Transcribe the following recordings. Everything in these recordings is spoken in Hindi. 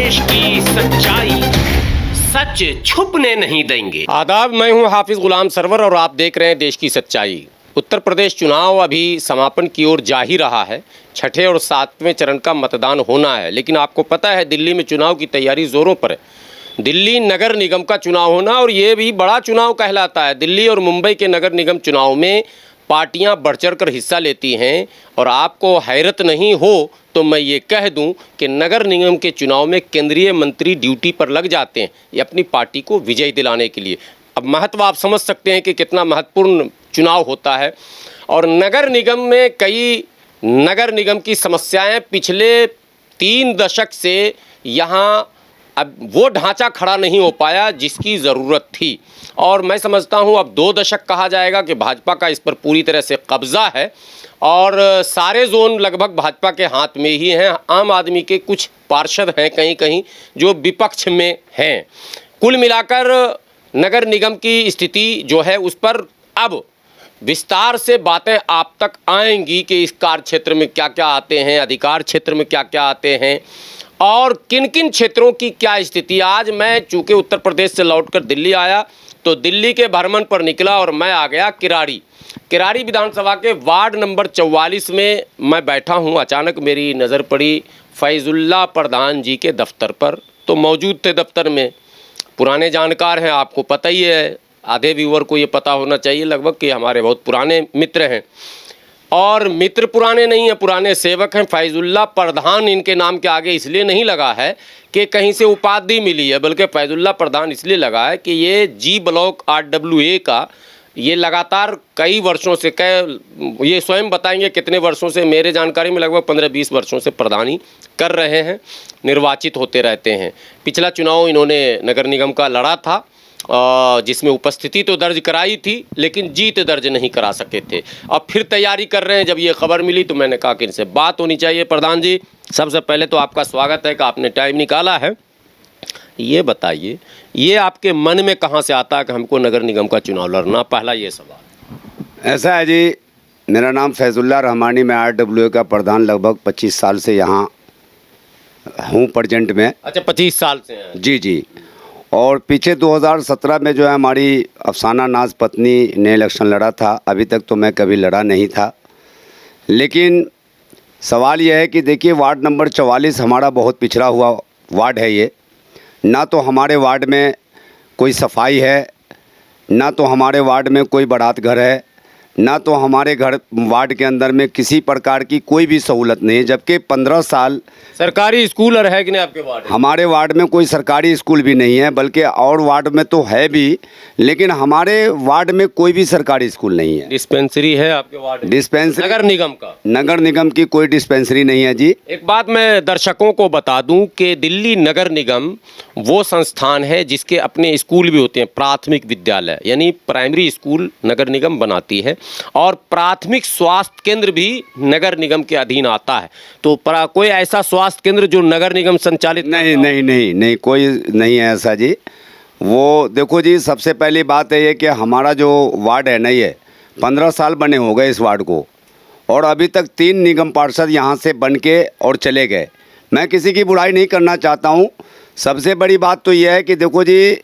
देश की सच्चाई सच छुपने नहीं देंगे। आदाब, मैं हूं हाफिज गुलाम सरवर और आप देख रहे हैं देश की सच्चाई। उत्तर प्रदेश चुनाव अभी समापन की ओर जा ही रहा है। छठे और सातवें चरण का मतदान होना है, लेकिन आपको पता है दिल्ली में चुनाव की तैयारी जोरों पर है। दिल्ली नगर निगम का चुनाव होना और ये भी बड़ा चुनाव कहलाता है। दिल्ली और मुंबई के नगर निगम चुनाव में पार्टियां बढ़ चढ़ कर हिस्सा लेती हैं और आपको हैरत नहीं हो तो मैं ये कह दूं कि नगर निगम के चुनाव में केंद्रीय मंत्री ड्यूटी पर लग जाते हैं ये अपनी पार्टी को विजय दिलाने के लिए। अब महत्व आप समझ सकते हैं कि कितना महत्वपूर्ण चुनाव होता है। और नगर निगम में कई नगर निगम की समस्याएं पिछले 3 दशक से यहाँ अब वो ढांचा खड़ा नहीं हो पाया जिसकी ज़रूरत थी। और मैं समझता हूँ अब 2 दशक कहा जाएगा कि भाजपा का इस पर पूरी तरह से कब्ज़ा है और सारे जोन लगभग भाजपा के हाथ में ही हैं। आम आदमी के कुछ पार्षद हैं कहीं कहीं जो विपक्ष में हैं। कुल मिलाकर नगर निगम की स्थिति जो है उस पर अब विस्तार से बातें आप तक आएंगी कि इस कार्य क्षेत्र में क्या क्या आते हैं, अधिकार क्षेत्र में क्या क्या आते हैं और किन किन क्षेत्रों की क्या स्थिति। आज मैं चूँकि उत्तर प्रदेश से लौटकर दिल्ली आया तो दिल्ली के भ्रमण पर निकला और मैं आ गया किराड़ी विधानसभा के वार्ड नंबर 44 में मैं बैठा हूँ। अचानक मेरी नज़र पड़ी फैजुल्ला प्रधान जी के दफ्तर पर। तो मौजूद थे दफ्तर में, पुराने जानकार हैं, आपको पता ही है, आधे व्यूअर को ये पता होना चाहिए लगभग कि हमारे बहुत पुराने मित्र हैं। और मित्र पुराने नहीं हैं, पुराने सेवक हैं। फैजुल्ला प्रधान इनके नाम के आगे इसलिए नहीं लगा है कि कहीं से उपाधि मिली है, बल्कि फैजुल्ला प्रधान इसलिए लगा है कि ये जी ब्लॉक RWA का ये लगातार कई वर्षों से ये स्वयं बताएंगे कितने वर्षों से, मेरे जानकारी में लगभग 15-20 वर्षों से प्रधानी कर रहे हैं, निर्वाचित होते रहते हैं। पिछला चुनाव इन्होंने नगर निगम का लड़ा था जिसमें उपस्थिति तो दर्ज कराई थी लेकिन जीत दर्ज नहीं करा सके थे। अब फिर तैयारी कर रहे हैं। जब ये खबर मिली तो मैंने कहा कि इनसे बात होनी चाहिए। प्रधान जी, सबसे पहले तो आपका स्वागत है कि आपने टाइम निकाला है। ये बताइए, ये आपके मन में कहाँ से आता है कि हमको नगर निगम का चुनाव लड़ना? पहला ये सवाल। ऐसा है जी, मेरा नाम फैजुल्ला रहमानी, मैं RWA का प्रधान लगभग 25 साल से यहाँ हूँ प्रेजेंट में। अच्छा, 25 साल से हैं? जी जी। और पीछे 2017 में जो है हमारी अफसाना नाज पत्नी ने इलेक्शन लड़ा था। अभी तक तो मैं कभी लड़ा नहीं था, लेकिन सवाल यह है कि देखिए वार्ड नंबर 44 हमारा बहुत पिछड़ा हुआ वार्ड है। ये ना तो हमारे वार्ड में कोई सफाई है, ना तो हमारे वार्ड में कोई बारात घर है, ना तो हमारे वार्ड के अंदर में किसी प्रकार की कोई भी सहूलत नहीं है। जबकि 15 साल सरकारी स्कूल है कि नहीं आपके वार्ड? हमारे वार्ड में कोई सरकारी स्कूल भी नहीं है, बल्कि और वार्ड में तो है भी, लेकिन हमारे वार्ड में कोई भी सरकारी स्कूल नहीं है। डिस्पेंसरी है आपके वार्ड में? डिस्पेंसरी नगर निगम का? नगर निगम की कोई डिस्पेंसरी नहीं है जी। एक बात मैं दर्शकों को बता दूं कि दिल्ली नगर निगम वो संस्थान है जिसके अपने स्कूल भी होते हैं, प्राथमिक विद्यालय यानी प्राइमरी स्कूल नगर निगम बनाती है और प्राथमिक स्वास्थ्य केंद्र भी नगर निगम के अधीन आता है। तो कोई ऐसा स्वास्थ्य केंद्र जो नगर निगम संचालित? नहीं, कोई नहीं है ऐसा जी। वो देखो जी, सबसे पहली बात है ये कि हमारा जो वार्ड है ना, ये 15 साल बने हो गए इस वार्ड को, और अभी तक 3 निगम पार्षद यहाँ से बन के और चले गए। मैं किसी की बुराई नहीं करना चाहता हूँ। सबसे बड़ी बात तो यह है कि देखो जी,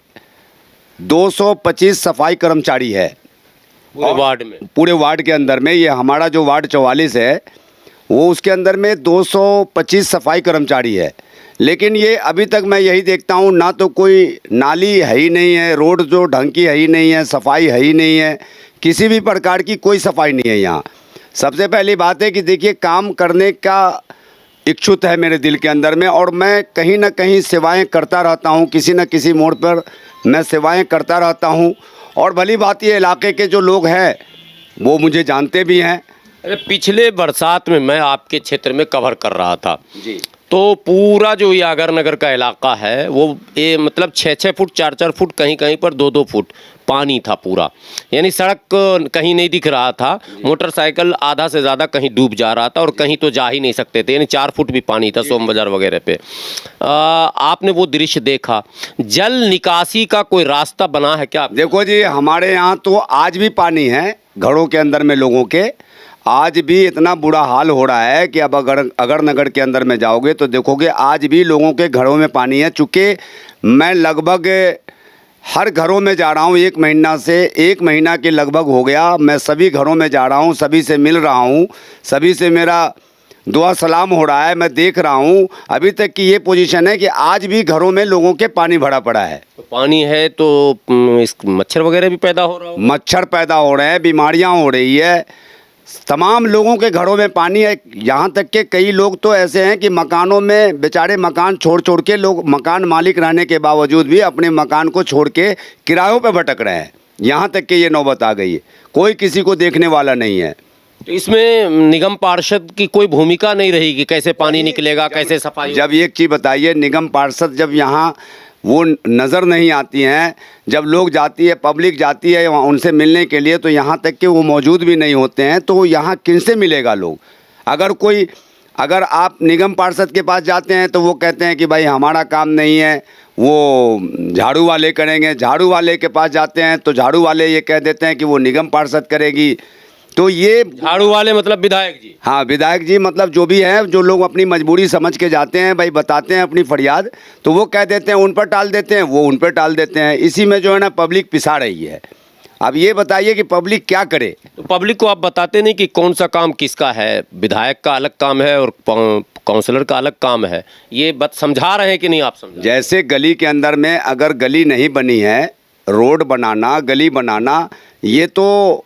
225 सफाई कर्मचारी है पूरे वार्ड में, पूरे वार्ड के अंदर में। ये हमारा जो वार्ड 44 है वो उसके अंदर में 225 सफाई कर्मचारी है, लेकिन ये अभी तक मैं यही देखता हूँ, ना तो कोई नाली है ही नहीं है, रोड जो ढंग की है ही नहीं है, सफाई है ही नहीं है, किसी भी प्रकार की कोई सफाई नहीं है यहाँ। सबसे पहली बात है कि देखिए, काम करने का इच्छुक है मेरे दिल के अंदर में, और मैं कहीं ना कहीं सेवाएं करता रहता हूं, किसी न किसी मोड़ पर मैं सेवाएं करता रहता हूं। और भली बात ये इलाके के जो लोग हैं वो मुझे जानते भी हैं। अरे पिछले बरसात में मैं आपके क्षेत्र में कवर कर रहा था जी, तो पूरा जो ये आगर नगर का इलाका है वो ये मतलब 6-6 फुट 4-4 फुट कहीं कहीं पर 2-2 फुट पानी था पूरा, यानी सड़क कहीं नहीं दिख रहा था। मोटरसाइकिल आधा से ज़्यादा कहीं डूब जा रहा था और कहीं तो जा ही नहीं सकते थे, यानी 4 फुट भी पानी था सोम बाजार वगैरह पे। आपने वो दृश्य देखा। जल निकासी का कोई रास्ता बना है क्या? देखो जी, हमारे यहाँ तो आज भी पानी है घरों के अंदर में लोगों के। आज भी इतना बुरा हाल हो रहा है कि अब अगर नगर के अंदर में जाओगे तो देखोगे आज भी लोगों के घरों में पानी है। चूँकि मैं लगभग हर घरों में जा रहा हूँ, 1 महीना के लगभग हो गया, मैं सभी घरों में जा रहा हूँ, सभी से मिल रहा हूँ, सभी से मेरा दुआ सलाम हो रहा है। मैं देख रहा हूँ अभी तक की ये पोजीशन है कि आज भी घरों में लोगों के पानी भरा पड़ा है। तो पानी है तो इस मच्छर वगैरह भी पैदा हो रहा हो? मच्छर पैदा हो रहे हैं, बीमारियां हो रही है, तमाम लोगों के घरों में पानी है। यहाँ तक के कई लोग तो ऐसे हैं कि मकानों में बेचारे मकान छोड़ के लोग, मकान मालिक रहने के बावजूद भी अपने मकान को छोड़ के किरायों पे भटक रहे हैं। यहाँ तक कि ये नौबत आ गई है, कोई किसी को देखने वाला नहीं है। तो इसमें निगम पार्षद की कोई भूमिका नहीं रही कि कैसे पानी निकलेगा, कैसे सफाई? जब एक चीज़ बताइए, निगम पार्षद जब यहाँ वो नज़र नहीं आती हैं, जब लोग जाती है, पब्लिक जाती है वहाँ उनसे मिलने के लिए, तो यहाँ तक कि वो मौजूद भी नहीं होते हैं, तो यहाँ किनसे मिलेगा लोग? अगर आप निगम पार्षद के पास जाते हैं तो वो कहते हैं कि भाई हमारा काम नहीं है, वो झाड़ू वाले करेंगे। झाड़ू वाले के पास जाते हैं तो झाड़ू वाले ये कह देते हैं कि वो निगम पार्षद करेगी। तो ये झाड़ू वाले मतलब विधायक जी? हाँ, विधायक जी मतलब जो भी हैं, जो लोग अपनी मजबूरी समझ के जाते हैं, भाई बताते हैं अपनी फरियाद, तो वो कह देते हैं उन पर टाल देते हैं, वो उन पर टाल देते हैं। इसी में जो है ना पब्लिक पिसा रही है। अब ये बताइए कि पब्लिक क्या करे? तो पब्लिक को आप बताते नहीं कि कौन सा काम किसका है? विधायक का अलग काम है और काउंसलर का अलग काम है। ये बात समझा रहे हैं कि नहीं आप समझा? जैसे गली के अंदर में अगर गली नहीं बनी है, रोड बनाना, गली बनाना, ये तो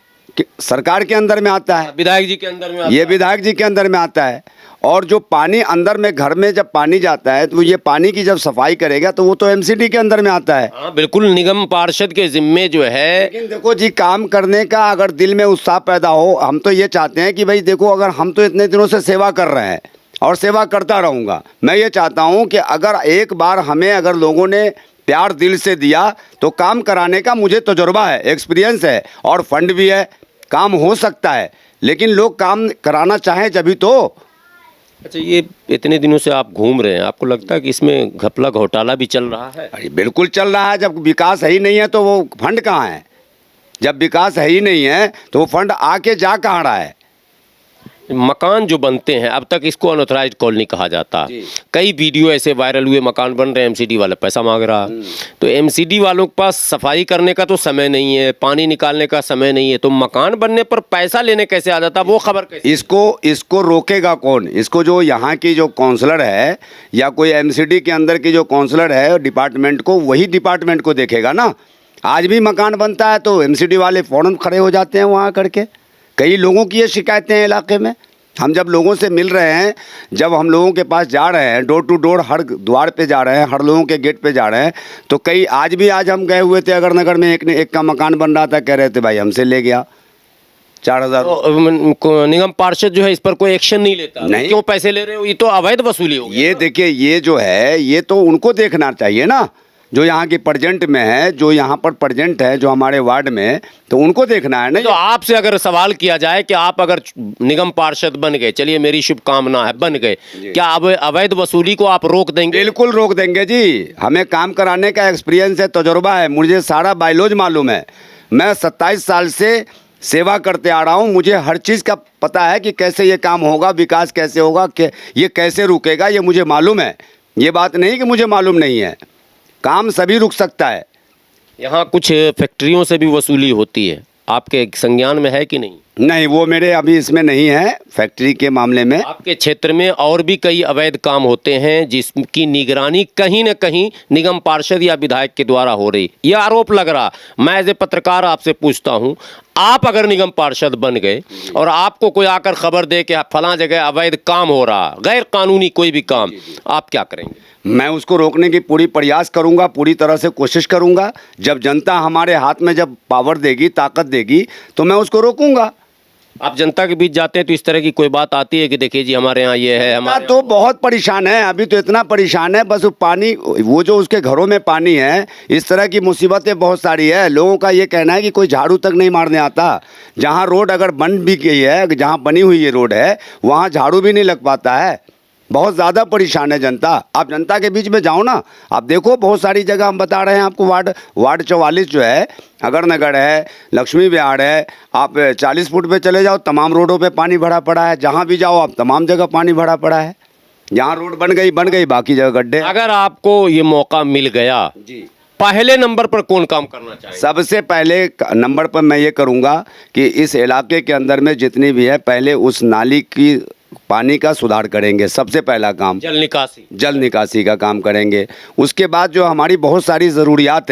सरकार के अंदर में आता है, विधायक जी के अंदर में आता ये है। विधायक जी के अंदर में आता है। और जो पानी अंदर में घर में जब पानी जाता है तो ये पानी की जब सफाई करेगा तो वो तो एमसीडी के अंदर में आता है। हाँ बिल्कुल, निगम पार्षद के जिम्मे जो है। लेकिन देखो जी, काम करने का अगर दिल में उत्साह पैदा हो, हम तो ये चाहते हैं कि भाई देखो, अगर हम तो इतने दिनों से सेवा कर रहे हैं और सेवा करता रहूँगा, मैं ये चाहता हूँ कि अगर एक बार हमें अगर लोगों ने प्यार दिल से दिया तो काम कराने का मुझे तजुर्बा है, एक्सपीरियंस है और फंड भी है, काम हो सकता है। लेकिन लोग काम कराना चाहें जभी तो। अच्छा, ये इतने दिनों से आप घूम रहे हैं, आपको लगता है कि इसमें घपला घोटाला भी चल रहा है? अरे बिल्कुल चल रहा है। जब विकास है ही नहीं है तो वो फंड कहाँ है? जब विकास है ही नहीं है तो वो फंड आके जा कहाँ रहा है? मकान जो बनते हैं, अब तक इसको अनऑथराइज्ड कॉलोनी कहा जाता है। कई वीडियो ऐसे वायरल हुए, मकान बन रहे हैं, एमसीडी वाला पैसा मांग रहा। तो एमसीडी वालों के पास सफाई करने का तो समय नहीं है, पानी निकालने का समय नहीं है, तो मकान बनने पर पैसा लेने कैसे आ जाता, वो खबर कैसे? इसको रोकेगा कौन? इसको जो यहाँ की जो काउंसलर है या कोई एमसीडी के अंदर की जो काउंसलर है डिपार्टमेंट को, वही डिपार्टमेंट को देखेगा ना। आज भी मकान बनता है तो एमसीडी वाले फ़ौरन खड़े हो जाते हैं वहाँ करके। कई लोगों की ये शिकायतें हैं इलाके में। हम जब लोगों से मिल रहे हैं, जब हम लोगों के पास जा रहे हैं, डोर टू डोर हर द्वार पे जा रहे हैं, हर लोगों के गेट पे जा रहे हैं, तो कई आज हम गए हुए थे अगर नगर में, एक का मकान बन रहा था, कह रहे थे भाई हमसे ले गया 4000। तो निगम पार्षद जो है इस पर कोई एक्शन नहीं लेता? नहीं। क्यों पैसे ले रहे हो? ये तो अवैध वसूली होगी। ये देखिए, ये जो है ये तो उनको देखना चाहिए ना, जो यहाँ की प्रजेंट में है, जो यहाँ पर प्रजेंट है, जो हमारे वार्ड में, तो उनको देखना है ना। तो आपसे अगर सवाल किया जाए कि आप अगर निगम पार्षद बन गए, चलिए मेरी शुभकामना है, बन गए, क्या अब अवैध वसूली को आप रोक देंगे? बिल्कुल रोक देंगे जी। हमें काम कराने का एक्सपीरियंस है, तजुर्बा है, मुझे सारा बायोलॉज मालूम है। मैं 27 साल से सेवा करते आ रहा हूँ, मुझे हर चीज़ का पता है कि कैसे ये काम होगा, विकास कैसे होगा, ये कैसे रुकेगा, ये मुझे मालूम है। ये बात नहीं कि मुझे मालूम नहीं है, काम सभी रुक सकता है। यहाँ कुछ फैक्ट्रियों से भी वसूली होती है, आपके संज्ञान में है कि नहीं? नहीं, वो मेरे अभी इसमें नहीं है फैक्ट्री के मामले में। आपके क्षेत्र में और भी कई अवैध काम होते हैं जिसकी निगरानी कहीं न कहीं निगम पार्षद या विधायक के द्वारा हो रही, यह आरोप लग रहा। मैं एज ए पत्रकार आपसे पूछता हूं, आप अगर निगम पार्षद बन गए और आपको कोई आकर खबर दे कि फलां जगह अवैध काम हो रहा, गैर कानूनी कोई भी काम, आप क्या करेंगे? मैं उसको रोकने की पूरी प्रयास करूंगा, पूरी तरह से कोशिश करूंगा। जब जनता हमारे हाथ में जब पावर देगी, ताकत देगी, तो मैं उसको रोकूंगा। आप जनता के बीच जाते हैं तो इस तरह की कोई बात आती है कि देखिए जी हमारे यहाँ ये है, हमारे तो बहुत परेशान है, अभी तो इतना परेशान है, बस वो पानी, वो जो उसके घरों में पानी है, इस तरह की मुसीबतें बहुत सारी है। लोगों का ये कहना है कि कोई झाड़ू तक नहीं मारने आता। जहाँ रोड अगर बन भी गई है, जहाँ बनी हुई ये रोड है, वहाँ झाड़ू भी नहीं लग पाता है। बहुत ज़्यादा परेशान है जनता। आप जनता के बीच में जाओ ना, आप देखो बहुत सारी जगह हम बता रहे हैं आपको। वार्ड 44 जो है, अगर नगर है, लक्ष्मी विहार है, आप 40 फुट पे चले जाओ, तमाम रोडों पे पानी भरा पड़ा है। जहाँ भी जाओ आप, तमाम जगह पानी भरा पड़ा है। जहाँ रोड बन गई, बाकी जगह गड्ढे। अगर आपको ये मौका मिल गया, जी, पहले नंबर पर कौन काम करना चाहिए? सबसे पहले नंबर पर मैं ये करूँगा कि इस इलाके के अंदर में जितनी भी है, पहले उस नाली की पानी का सुधार करेंगे। सबसे पहला काम जल निकासी का काम करेंगे। उसके बाद जो हमारी बहुत सारी ज़रूरियात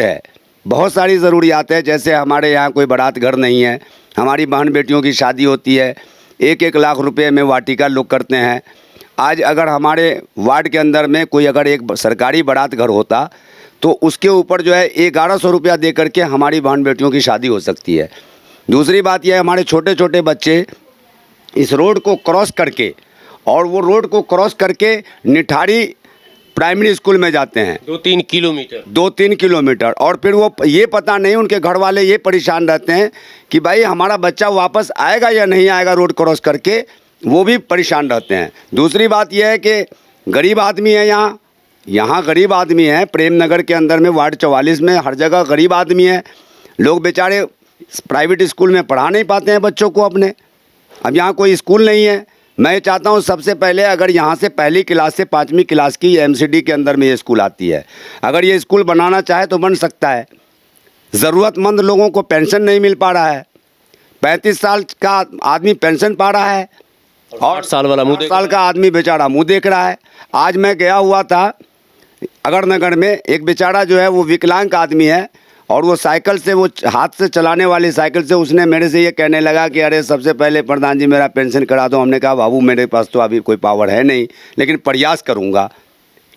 है, जैसे हमारे यहाँ कोई बारात घर नहीं है, हमारी बहन बेटियों की शादी होती है, 1-1 लाख रुपए में वाटिका लोग करते हैं। आज अगर हमारे वार्ड के अंदर में कोई अगर एक सरकारी बारात घर होता तो उसके ऊपर जो है 1100 रुपया दे करके हमारी बहन बेटियों की शादी हो सकती है। दूसरी बात यह है, हमारे छोटे छोटे बच्चे इस रोड को क्रॉस करके, और वो रोड को क्रॉस करके निठारी प्राइमरी स्कूल में जाते हैं 2-3 किलोमीटर, और फिर वो ये पता नहीं, उनके घर वाले ये परेशान रहते हैं कि भाई हमारा बच्चा वापस आएगा या नहीं आएगा रोड क्रॉस करके, वो भी परेशान रहते हैं। दूसरी बात यह है कि गरीब आदमी है, यहाँ गरीब आदमी है। प्रेम नगर के अंदर में वार्ड 44 में हर जगह गरीब आदमी है। लोग बेचारे प्राइवेट स्कूल में पढ़ा नहीं पाते हैं बच्चों को अपने। अब यहाँ कोई स्कूल नहीं है। मैं चाहता हूँ सबसे पहले, अगर यहाँ से पहली क्लास से 5वीं क्लास की MCD के अंदर में ये स्कूल आती है, अगर ये स्कूल बनाना चाहे तो बन सकता है। ज़रूरतमंद लोगों को पेंशन नहीं मिल पा रहा है। 35 साल का आदमी पेंशन पा रहा है और 8 साल वाला 8 साल का आदमी बेचारा मुँह देख रहा है। आज मैं गया हुआ था अगर नगर में, एक बेचारा जो है वो विकलांग आदमी है, और वो साइकिल से, वो हाथ से चलाने वाली साइकिल से, उसने मेरे से ये कहने लगा कि अरे सबसे पहले प्रधान जी मेरा पेंशन करा दो। हमने कहा बाबू मेरे पास तो अभी कोई पावर है नहीं, लेकिन प्रयास करूँगा,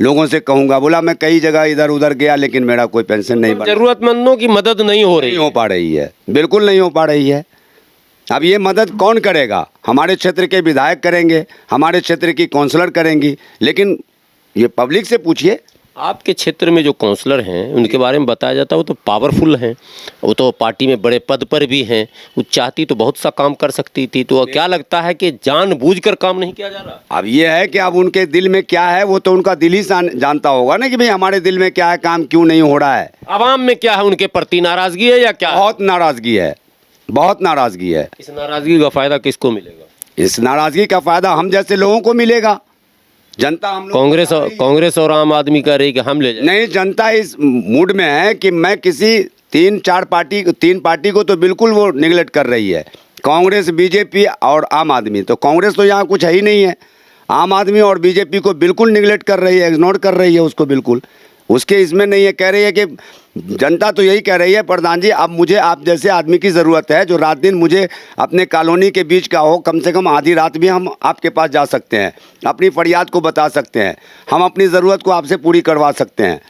लोगों से कहूँगा। बोला मैं कई जगह इधर उधर गया लेकिन मेरा कोई पेंशन नहीं बना। जरूरतमंदों की मदद नहीं हो पा रही है, बिल्कुल नहीं हो पा रही है। अब ये मदद कौन करेगा? हमारे क्षेत्र के विधायक करेंगे, हमारे क्षेत्र की काउंसलर करेंगी, लेकिन ये पब्लिक से पूछिए। आपके क्षेत्र में जो काउंसलर हैं उनके बारे में बताया जाता है वो तो पावरफुल हैं, वो तो पार्टी में बड़े पद पर भी हैं, वो चाहती तो बहुत सा काम कर सकती थी। तो क्या लगता है कि जानबूझकर काम नहीं किया जा रहा? अब ये है कि अब उनके दिल में क्या है वो तो उनका दिल ही जानता होगा ना, कि भाई हमारे दिल में क्या है, काम क्यों नहीं हो रहा है। आवाम में क्या है, उनके प्रति नाराजगी है या क्या? बहुत नाराजगी है, बहुत नाराजगी है। इस नाराजगी का फायदा किसको मिलेगा? इस नाराजगी का फायदा हम जैसे लोगों को मिलेगा। जनता, हम लोग कांग्रेस और आम आदमी कह रही कि हम ले जाए। नहीं, जनता इस मूड में है कि मैं किसी 3 पार्टी को तो बिल्कुल वो निगलेक्ट कर रही है, कांग्रेस, बीजेपी और आम आदमी। तो कांग्रेस तो यहाँ कुछ है ही नहीं है। आम आदमी और बीजेपी को बिल्कुल निगलेक्ट कर रही है, इग्नोर कर रही है उसको, बिल्कुल उसके इसमें नहीं है। कह रही है कि जनता तो यही कह रही है, प्रधान जी अब मुझे आप जैसे आदमी की ज़रूरत है, जो रात दिन मुझे अपने कॉलोनी के बीच का हो, कम से कम आधी रात भी हम आपके पास जा सकते हैं, अपनी फरियाद को बता सकते हैं, हम अपनी ज़रूरत को आपसे पूरी करवा सकते हैं।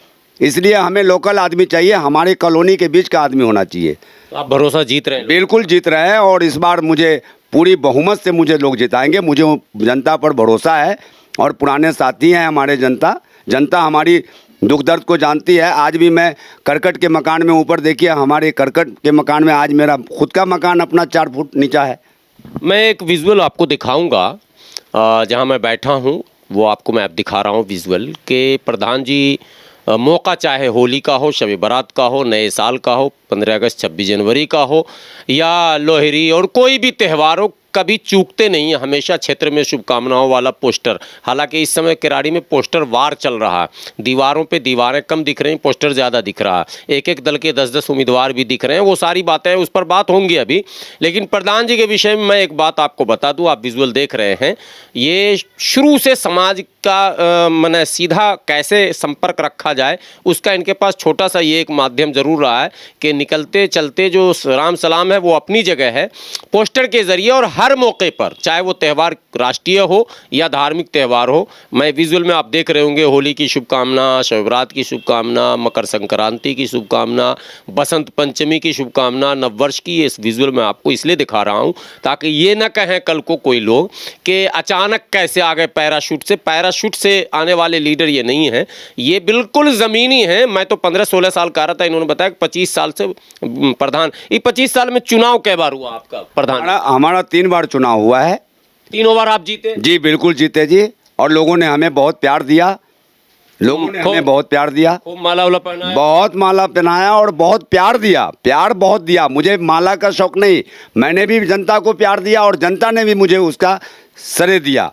इसलिए हमें लोकल आदमी चाहिए, हमारे कॉलोनी के बीच का आदमी होना चाहिए। आप भरोसा जीत रहे हैं? बिल्कुल जीत रहे हैं, और इस बार मुझे पूरी बहुमत से मुझे लोग जिताएंगे। मुझे जनता पर भरोसा है, और पुराने साथी हैं हमारे। जनता हमारी दुख दर्द को जानती है। आज भी मैं करकट के मकान में, ऊपर देखिए हमारे करकट के मकान में, आज मेरा खुद का मकान अपना 4 फुट नीचा है। मैं एक विजुअल आपको दिखाऊंगा, जहां मैं बैठा हूं वो आपको मैं अब दिखा रहा हूं विजुअल के प्रधान जी, मौका चाहे होली का हो, शब बारात का हो, नए साल का हो, 15 अगस्त 26 जनवरी का हो, या लोहरी और कोई भी त्यौहार हो, कभी चूकते नहीं है। हमेशा क्षेत्र में शुभकामनाओं वाला पोस्टर। हालांकि इस समय किराड़ी में पोस्टर वार चल रहा है, दीवारों पे दीवारें कम दिख रही हैं, पोस्टर ज़्यादा दिख रहा है। एक एक दल के 10-10 उम्मीदवार भी दिख रहे हैं। वो सारी बातें उस पर बात होंगी अभी, लेकिन प्रधान जी के विषय में मैं एक बात आपको बता दूं। आप विजुअल देख रहे हैं, ये शुरू से समाज का मैंने सीधा कैसे संपर्क रखा जाए उसका इनके पास छोटा सा ये एक माध्यम ज़रूर रहा है कि निकलते चलते जो राम सलाम है वो अपनी जगह है, पोस्टर के ज़रिए और हर मौके पर, चाहे वो त्यौहार राष्ट्रीय हो या धार्मिक त्यौहार हो। मैं विजुअल में आप देख रहे होंगे होली की शुभकामना, शब बारात की शुभकामना, मकर संक्रांति की शुभकामना, बसंत पंचमी की शुभकामना, नववर्ष की। इस विजुअल में आपको इसलिए दिखा रहा हूँ ताकि ये ना कहें कल को कोई लोग कि अचानक कैसे आ गए पैराशूट से। पैराशूट से आने वाले लीडर ये नहीं है, ये बिल्कुल ज़मीनी है। मैं तो 15-16 साल का रहा था, इन्होंने बताया कि 25 साल से प्रधान। ये 25 साल में चुनाव कै बार हुआ आपका प्रधान? हमारा 3 बार चुनाव हुआ है। 3 बार आप जीते? जी बिल्कुल जीते जी। और लोगों ने हमें बहुत प्यार दिया, लोगों ने हमें बहुत प्यार दिया, खूब माला वाला पहनाया। बहुत माला पहनाया और बहुत प्यार दिया, प्यार बहुत दिया। मुझे माला का शौक नहीं, मैंने भी जनता को प्यार दिया और जनता ने भी मुझे उसका श्रेय दिया।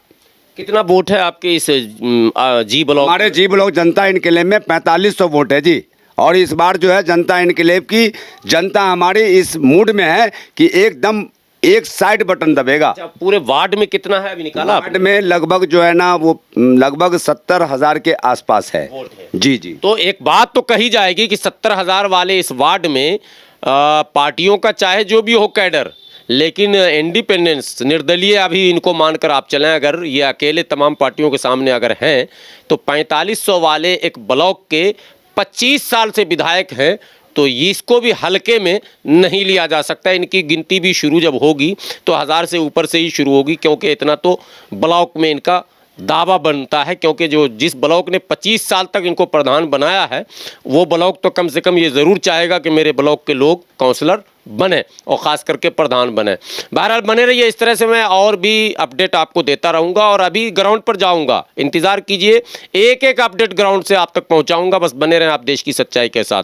कितना वोट है आपके इस जी ब्लॉक? हमारे जी ब्लॉक जनता इनकलेब में 4500 वोट है जी। और इस बार जो है जनता इनकलेब की जनता हमारी इस मूड में है कि एकदम एक साइड बटन दबेगा। अच्छा, पूरे वार्ड में कितना है अभी निकाला वार्ड आपने? में लगभग जो है ना वो लगभग 70,000 के आसपास है। वोट है। जी जी। तो एक बात तो कही जाएगी कि 70,000 वाले इस वार्ड में पार्टियों का चाहे जो भी हो कैडर, लेकिन इंडिपेंडेंस निर्दलीय अभी इनको मानकर आप चलें, अगर ये अकेले तमाम पार्टियों के सामने अगर हैं तो 4500 वाले एक ब्लॉक के 25 साल से विधायक हैं, तो इसको भी हल्के में नहीं लिया जा सकता। इनकी गिनती भी शुरू जब होगी तो 1000 से ऊपर से ही शुरू होगी, क्योंकि इतना तो ब्लॉक में इनका दावा बनता है। क्योंकि जो जिस ब्लॉक ने 25 साल तक इनको प्रधान बनाया है वो ब्लॉक तो कम से कम ये ज़रूर चाहेगा कि मेरे ब्लॉक के लोग काउंसलर बने और ख़ास करके प्रधान बने। बहरहाल बने रहिए, इस तरह से मैं और भी अपडेट आपको देता रहूँगा और अभी ग्राउंड पर जाऊँगा, इंतज़ार कीजिए, एक एक अपडेट ग्राउंड से आप तक पहुँचाऊँगा। बस बने रहें आप देश की सच्चाई के साथ।